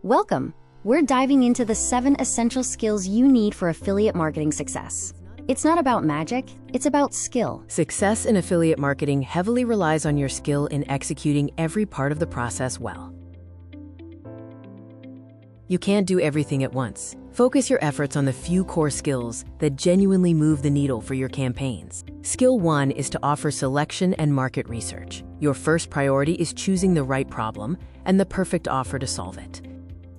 Welcome! We're diving into the 7 essential skills you need for affiliate marketing success. It's not about magic, it's about skill. Success in affiliate marketing heavily relies on your skill in executing every part of the process well. You can't do everything at once. Focus your efforts on the few core skills that genuinely move the needle for your campaigns. Skill 1 is to offer selection and market research. Your first priority is choosing the right problem and the perfect offer to solve it.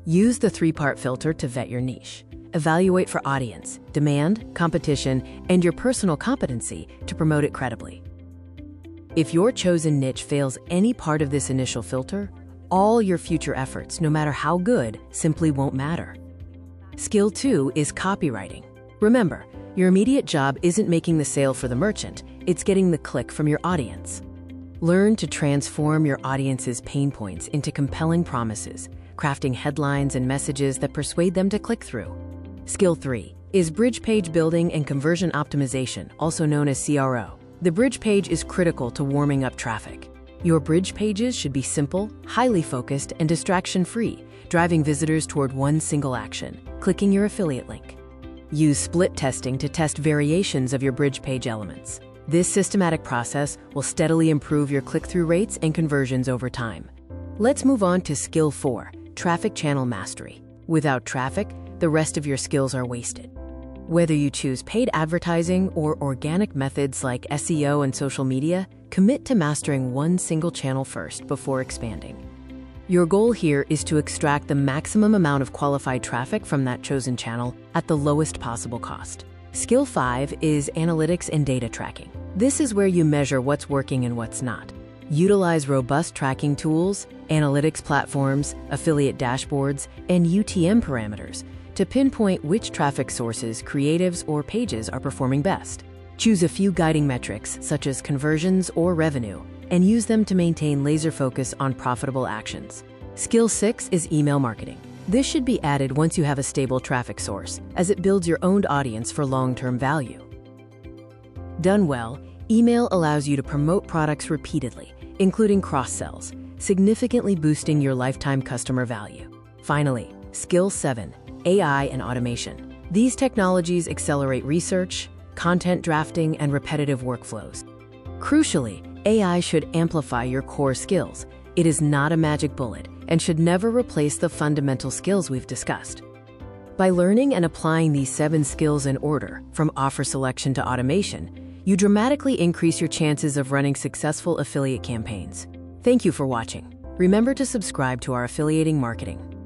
Use the 3-part filter to vet your niche. Evaluate for audience, demand, competition, and your personal competency to promote it credibly. If your chosen niche fails any part of this initial filter, all your future efforts, no matter how good, simply won't matter. Skill 2 is copywriting. Remember, your immediate job isn't making the sale for the merchant, it's getting the click from your audience. Learn to transform your audience's pain points into compelling promises, crafting headlines and messages that persuade them to click through. Skill 3 is bridge page building and conversion optimization, also known as CRO. The bridge page is critical to warming up traffic. Your bridge pages should be simple, highly focused, and distraction-free, driving visitors toward one single action, clicking your affiliate link. Use split testing to test variations of your bridge page elements. This systematic process will steadily improve your click-through rates and conversions over time. Let's move on to Skill 4, traffic channel mastery. Without traffic, the rest of your skills are wasted. Whether you choose paid advertising or organic methods like SEO and social media, commit to mastering one single channel first before expanding. Your goal here is to extract the maximum amount of qualified traffic from that chosen channel at the lowest possible cost. Skill 5 is analytics and data tracking. This is where you measure what's working and what's not. Utilize robust tracking tools, analytics platforms, affiliate dashboards, and UTM parameters to pinpoint which traffic sources, creatives, or pages are performing best. Choose a few guiding metrics, such as conversions or revenue, and use them to maintain laser focus on profitable actions. Skill 6 is email marketing. This should be added once you have a stable traffic source, as it builds your owned audience for long-term value. Done well, email allows you to promote products repeatedly, including cross-sells, significantly boosting your lifetime customer value. Finally, Skill 7, AI and automation. These technologies accelerate research, content drafting, and repetitive workflows. Crucially, AI should amplify your core skills. It is not a magic bullet and should never replace the fundamental skills we've discussed. By learning and applying these 7 skills in order, from offer selection to automation, you dramatically increase your chances of running successful affiliate campaigns. Thank you for watching. Remember to subscribe to our Affiliating Marketing